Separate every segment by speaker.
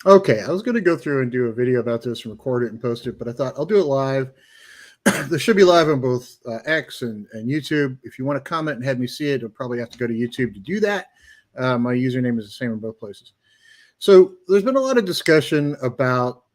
Speaker 1: Okay, I was going to go through and do a video about this and record it and post it, but I thought I'll do it live. This should be live on both X and YouTube. If you want to comment and have me see it, you'll probably have to go to YouTube to do that. My username is the same in both places. So there's been a lot of discussion about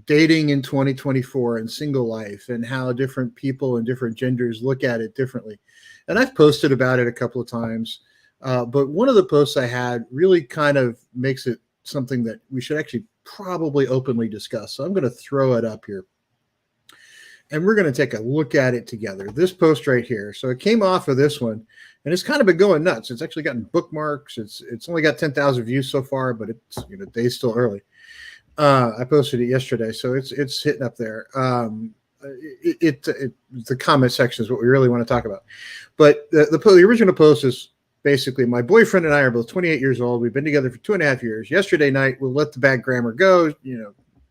Speaker 1: dating in 2024 and single life and how different people and different genders look at it differently. And I've posted about it a couple of times, but one of the posts I had really kind of makes it something that we should actually probably openly discuss. So I'm going to throw it up here and we're going to take a look at it together. This post right here. So it came off of this one and it's kind of been going nuts. It's actually gotten bookmarks. It's only got 10,000 views so far, but it's day's still early. I posted it yesterday, so it's hitting up there. The comment section is what we really want to talk about. But the original post is basically my boyfriend and I are both 28 years old. We've been together for 2.5 years. Yesterday night, we'll let the bad grammar go.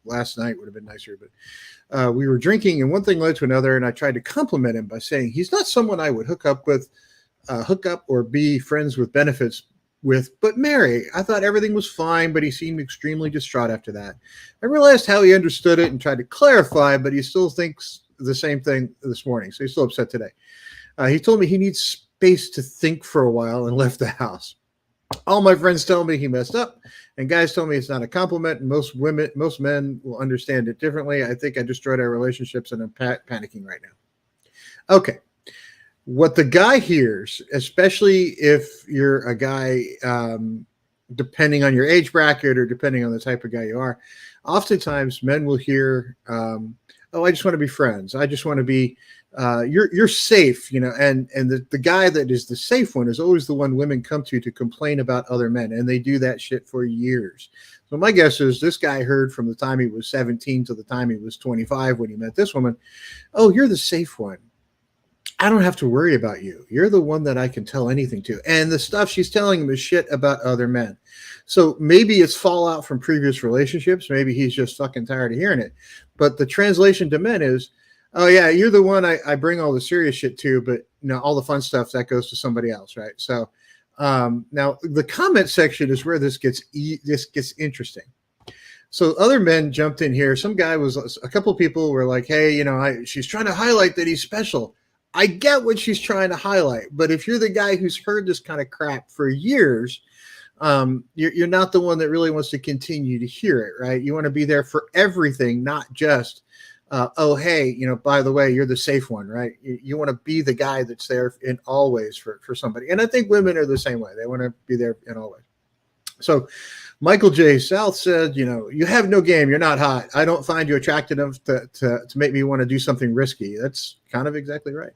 Speaker 1: Last night would have been nicer, but we were drinking and one thing led to another. And I tried to compliment him by saying he's not someone I would hook up or be friends with benefits with, but marry. I thought everything was fine, but he seemed extremely distraught after that. I realized how he understood it and tried to clarify, but he still thinks the same thing this morning. So he's still upset today. He told me he needs space to think for a while and left the house. All my friends tell me he messed up, and guys tell me it's not a compliment. And most men will understand it differently. I think I destroyed our relationships, and I'm panicking right now. Okay. What the guy hears, especially if you're a guy, depending on your age bracket or depending on the type of guy you are, oftentimes men will hear, "Oh, I just want to be friends. I just want to be. You're safe, And the guy that is the safe one is always the one women come to complain about other men, and they do that shit for years. So my guess is this guy heard from the time he was 17 to the time he was 25 when he met this woman. Oh, you're the safe one. I don't have to worry about you. You're the one that I can tell anything to. And the stuff she's telling him is shit about other men. So maybe it's fallout from previous relationships. Maybe he's just fucking tired of hearing it. But the translation to men is, oh, yeah, you're the one I bring all the serious shit to, but all the fun stuff that goes to somebody else, right? So now the comment section is where this gets interesting. So other men jumped in here. A couple of people were like, hey, she's trying to highlight that he's special. I get what she's trying to highlight, but if you're the guy who's heard this kind of crap for years, you're not the one that really wants to continue to hear it, right? You want to be there for everything, not just, oh, hey, by the way, you're the safe one, right? You want to be the guy that's there in always for somebody. And I think women are the same way. They want to be there in always. So Michael J. South said, you have no game. You're not hot. I don't find you attractive enough to make me want to do something risky. That's kind of exactly right.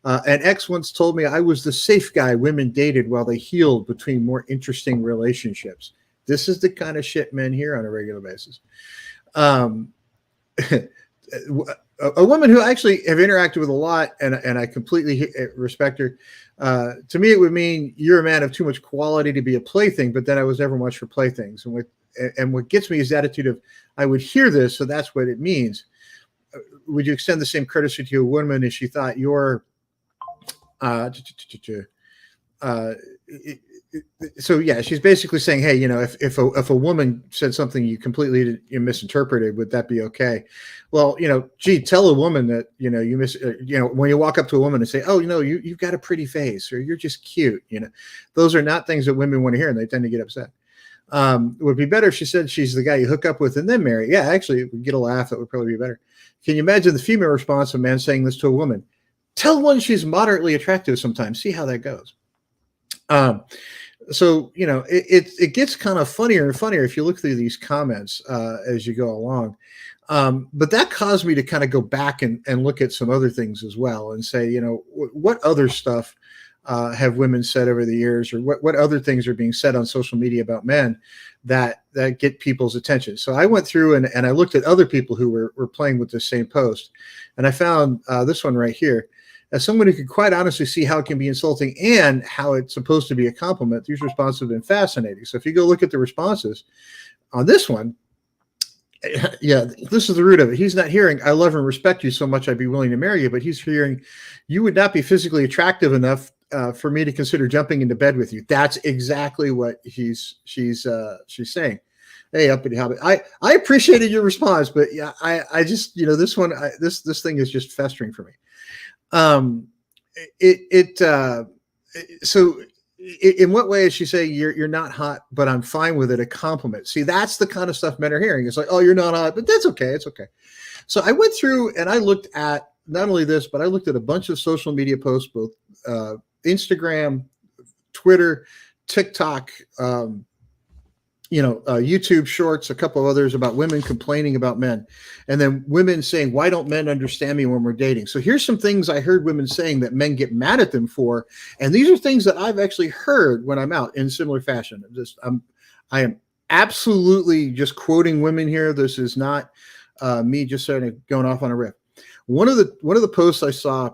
Speaker 1: An ex once told me I was the safe guy women dated while they healed between more interesting relationships. This is the kind of shit men hear on a regular basis. A woman who I actually have interacted with a lot, and I completely respect her. To me, it would mean you're a man of too much quality to be a plaything, but then I was never much for playthings. And what gets me is the attitude of, I would hear this, so that's what it means. Would you extend the same courtesy to a woman if she thought you're so yeah, she's basically saying, hey, if a woman said something you completely misinterpreted, would that be okay? Well, tell a woman that when you walk up to a woman and say, oh, you've got a pretty face, or you're just cute. Those are not things that women want to hear, and they tend to get upset. It would be better if she said she's the guy you hook up with and then marry. Yeah, actually, we get a laugh. That would probably be better. Can you imagine the female response of a man saying this to a woman? Tell one she's moderately attractive sometimes. See how that goes. So it gets kind of funnier and funnier if you look through these comments as you go along. But that caused me to kind of go back and look at some other things as well and say, what other stuff have women said over the years, or what other things are being said on social media about men that get people's attention. So I went through and I looked at other people who were playing with the same post, and I found this one right here. As someone who could quite honestly see how it can be insulting and how it's supposed to be a compliment, these responses have been fascinating. So if you go look at the responses on this one, yeah, this is the root of it. He's not hearing, I love and respect you so much I'd be willing to marry you, but he's hearing, you would not be physically attractive enough for me to consider jumping into bed with you. That's exactly what she's saying. Hey, uppity hobbit. I appreciated your response, but yeah, I just, this one, this thing is just festering for me. Um, so in what way is she saying you're not hot, but I'm fine with it? A compliment. See, that's the kind of stuff men are hearing. It's like, oh, you're not hot, but that's okay. It's okay. So I went through and I looked at not only this, but I looked at a bunch of social media posts, both Instagram, Twitter, TikTok, YouTube shorts, a couple of others about women complaining about men, and then women saying, why don't men understand me when we're dating? So here's some things I heard women saying that men get mad at them for. And these are things that I've actually heard when I'm out in similar fashion. I am absolutely just quoting women here. This is not me just sort of going off on a riff. One of the posts I saw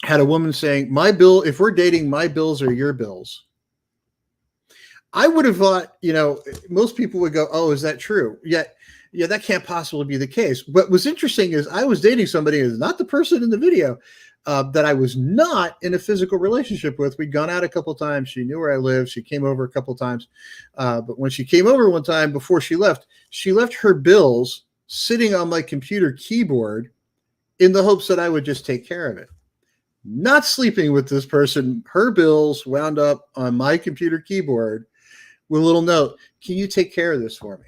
Speaker 1: had a woman saying, if we're dating, my bills are your bills. I would have thought, most people would go, oh, is that true? Yeah, that can't possibly be the case. What was interesting is I was dating somebody who's not the person in the video that I was not in a physical relationship with. We'd gone out a couple of times. She knew where I lived. She came over a couple of times. But when she came over one time before she left her bills sitting on my computer keyboard in the hopes that I would just take care of it. Not sleeping with this person, her bills wound up on my computer keyboard with a little note, can you take care of this for me?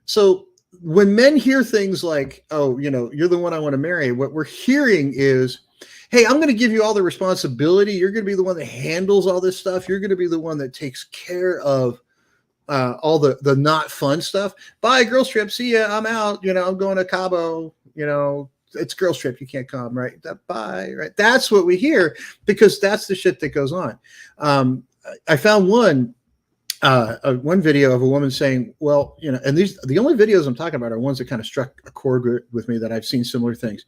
Speaker 1: So when men hear things like, oh, you're the one I want to marry, what we're hearing is, hey, I'm going to give you all the responsibility. You're going to be the one that handles all this stuff. You're going to be the one that takes care of all the not fun stuff. Bye, girls trip. See ya. I'm out. I'm going to Cabo. It's girls trip. You can't come, right? Bye, right? That's what we hear because that's the shit that goes on. I found one video of a woman saying, well, and the only videos I'm talking about are ones that kind of struck a chord with me that I've seen similar things.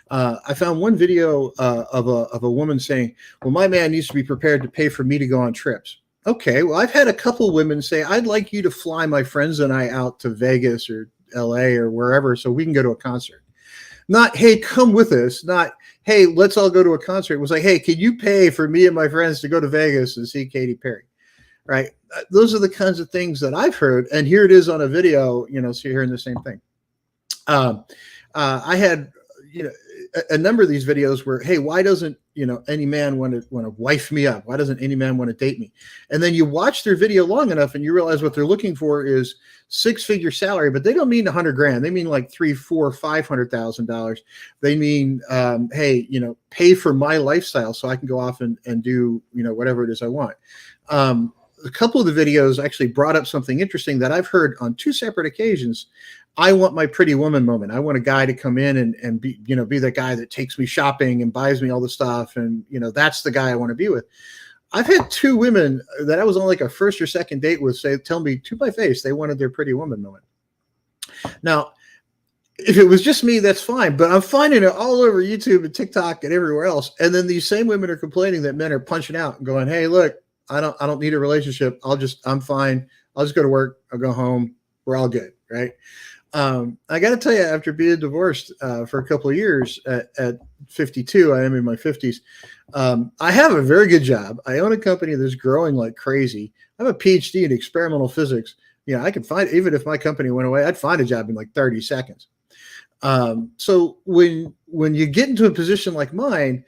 Speaker 1: I found one video of a woman saying, well, my man needs to be prepared to pay for me to go on trips. Okay, well, I've had a couple women say, I'd like you to fly my friends and I out to Vegas or LA or wherever so we can go to a concert. Not, hey, come with us. Not, hey, let's all go to a concert. It was like, hey, can you pay for me and my friends to go to Vegas and see Katy Perry? Right? Those are the kinds of things that I've heard. And here it is on a video, so you're hearing the same thing. I had, a number of these videos where, hey, why doesn't, any man want to wife me up? Why doesn't any man want to date me? And then you watch their video long enough and you realize what they're looking for is six-figure salary, but they don't mean $100,000. They mean like $300,000, $400,000, $500,000. They mean, hey, pay for my lifestyle so I can go off and do, whatever it is I want. A couple of the videos actually brought up something interesting that I've heard on two separate occasions. I want my pretty woman moment. I want a guy to come in and be, be the guy that takes me shopping and buys me all the stuff. And, that's the guy I want to be with. I've had two women that I was on like a first or second date with tell me to my face they wanted their pretty woman moment. Now, if it was just me, that's fine. But I'm finding it all over YouTube and TikTok and everywhere else. And then these same women are complaining that men are punching out and going, hey, look, I don't need a relationship. I'm fine. I'll just go to work. I'll go home. We're all good. Right. I got to tell you, after being divorced for a couple of years at 52, I am in my 50s. I have a very good job. I own a company that's growing like crazy. I have a PhD in experimental physics. I could find, even if my company went away, I'd find a job in like 30 seconds. So when you get into a position like mine,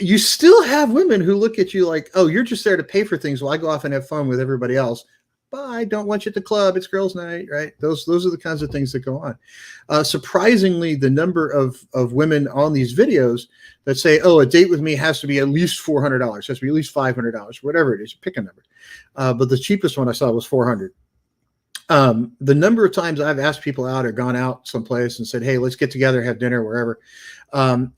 Speaker 1: you still have women who look at you like, oh, you're just there to pay for things while I go off and have fun with everybody else. Bye. Don't want you at the club. It's girls' night, right? Those are the kinds of things that go on. Surprisingly, the number of women on these videos that say, oh, a date with me has to be at least $400, has to be at least $500, whatever it is, pick a number. But the cheapest one I saw was $400. The number of times I've asked people out or gone out someplace and said, hey, let's get together, have dinner, wherever.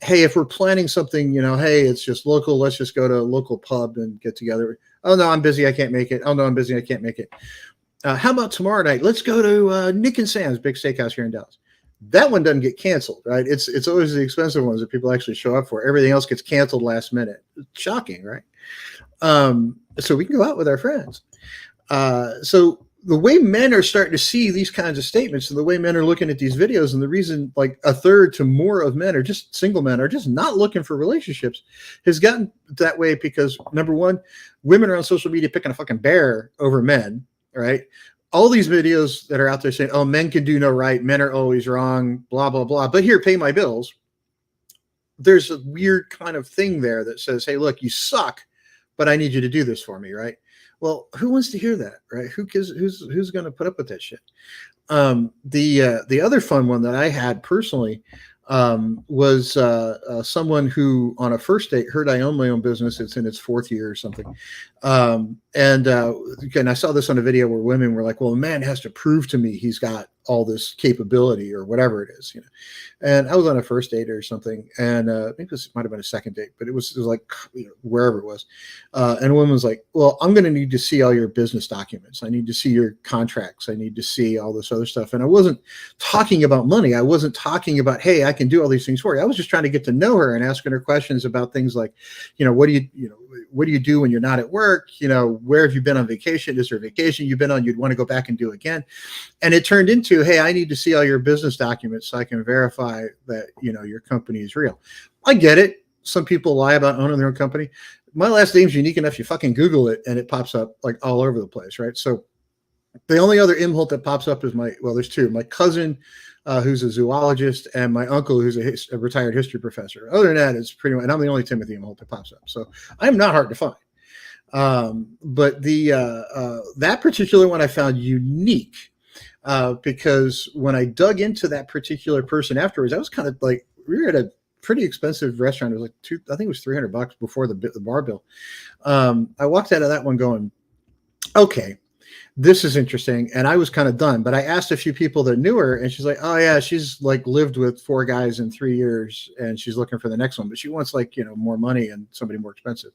Speaker 1: Hey, if we're planning something, hey, it's just local. Let's just go to a local pub and get together. Oh, no, I'm busy. I can't make it. Oh, no, I'm busy. I can't make it. How about tomorrow night? Let's go to Nick and Sam's, big steakhouse here in Dallas. That one doesn't get canceled, right? It's always the expensive ones that people actually show up for. Everything else gets canceled last minute. Shocking, right? So we can go out with our friends. So the way men are starting to see these kinds of statements and the way men are looking at these videos, and the reason like a third to more of men are just single men are just not looking for relationships has gotten that way because number one, women are on social media picking a fucking bear over men, right? all these videos that are out there saying, oh, men can do no right, men are always wrong, blah, blah, blah. But here, pay my bills. There's a weird kind of thing there that says, hey, look, you suck, but I need you to do this for me, right? Well, who wants to hear that, right? Who's going to put up with that shit? The other fun one that I had personally was someone who on a first date heard I own my own business. It's in its 4th year or something. And again, I saw this on a video where women were like, well, a man has to prove to me he's got all this capability or whatever it is, you know. And I was on a first date or something, and I think this might have been a second date, but it was like, you know, wherever it was. And a woman was like, well, I'm going to need to see all your business documents. I need to see your contracts. I need to see all this other stuff. And I wasn't talking about money. I wasn't talking about, hey, I can do all these things for you. I was just trying to get to know her and asking her questions about things like, you know, what do you do when you're not at work? You know, where have you been on vacation? Is there a vacation you've been on you'd want to go back and do again? And it turned into, hey, I need to see all your business documents so I can verify that, you know, your company is real. I get it. Some people lie about owning their own company. My last name's unique enough. You fucking Google it and it pops up like all over the place, right? So the only other Imholt that pops up is there's two. My cousin, who's a zoologist, and my uncle, who's a retired history professor. Other than that, it's pretty much, and I'm the only Timothy Imholt that pops up. So I'm not hard to find. But that particular one I found unique because when I dug into that particular person afterwards, I was kind of like, we were at a pretty expensive restaurant. It was like I think it was $300 before the bar bill. I walked out of that one going, okay, this is interesting. And I was kind of done, but I asked a few people that knew her, and she's like, oh yeah, she's like lived with 4 guys in 3 years and she's looking for the next one, but she wants like, you know, more money and somebody more expensive.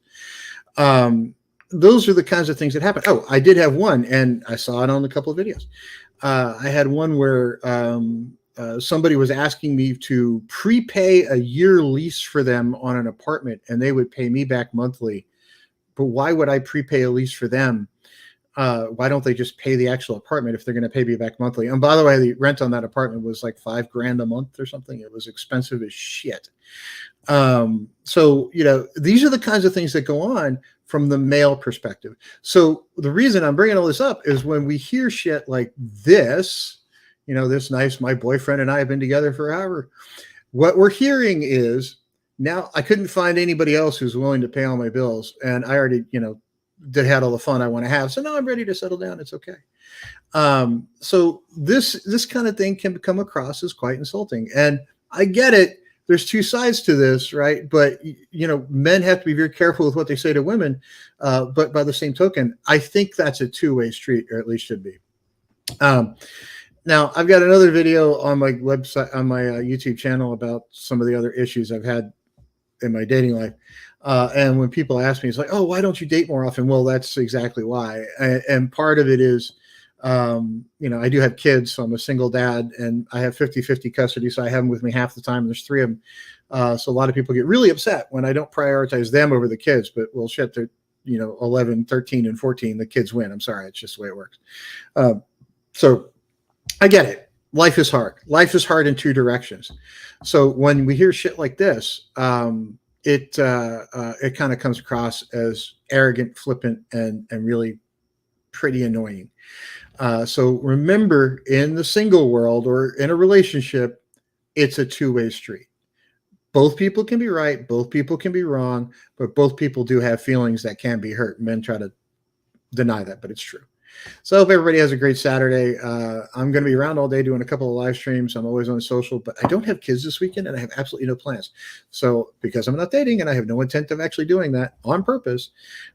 Speaker 1: Those are the kinds of things that happen. Oh, I did have one, and I saw it on a couple of videos. I had one where somebody was asking me to prepay a year lease for them on an apartment, and they would pay me back monthly. But why would I prepay a lease for them? Why don't they just pay the actual apartment if they're going to pay me back monthly? And by the way, the rent on that apartment was like $5,000 a month or something. It was expensive as shit. So, you know, these are the kinds of things that go on from the male perspective. So the reason I'm bringing all this up is when we hear shit like this, you know, this nice, my boyfriend and I have been together forever. What we're hearing is, now I couldn't find anybody else who's willing to pay all my bills. And I already, you know, had all the fun I want to have. So now I'm ready to settle down. It's okay. So this kind of thing can come across as quite insulting. And I get it. There's 2 sides to this, right? But, you know, men have to be very careful with what they say to women. But by the same token, I think that's a 2-way street, or at least should be. Now, I've got another video on my website, on my YouTube channel, about some of the other issues I've had in my dating life. And when people ask me, it's like, oh, why don't you date more often? Well, that's exactly why. And part of it is, you know, I do have kids, so I'm a single dad, and I have 50-50 custody. So I have them with me half the time. There's 3 of them. So a lot of people get really upset when I don't prioritize them over the kids, but well, shit, they're, you know, 11, 13, and 14, the kids win. I'm sorry. It's just the way it works. So I get it. Life is hard. Life is hard in 2 directions. So when we hear shit like this, it kind of comes across as arrogant, flippant, and really pretty annoying. So remember, in the single world or in a relationship, it's a 2-way street. Both people can be right, both people can be wrong, but both people do have feelings that can be hurt. Men try to deny that, but it's true. So I hope everybody has a great Saturday. I'm going to be around all day doing a couple of live streams. I'm always on social, but I don't have kids this weekend, and I have absolutely no plans. So because I'm not dating and I have no intent of actually doing that on purpose,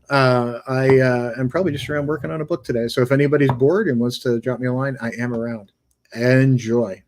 Speaker 1: I am probably just around working on a book today. So if anybody's bored and wants to drop me a line, I am around. Enjoy.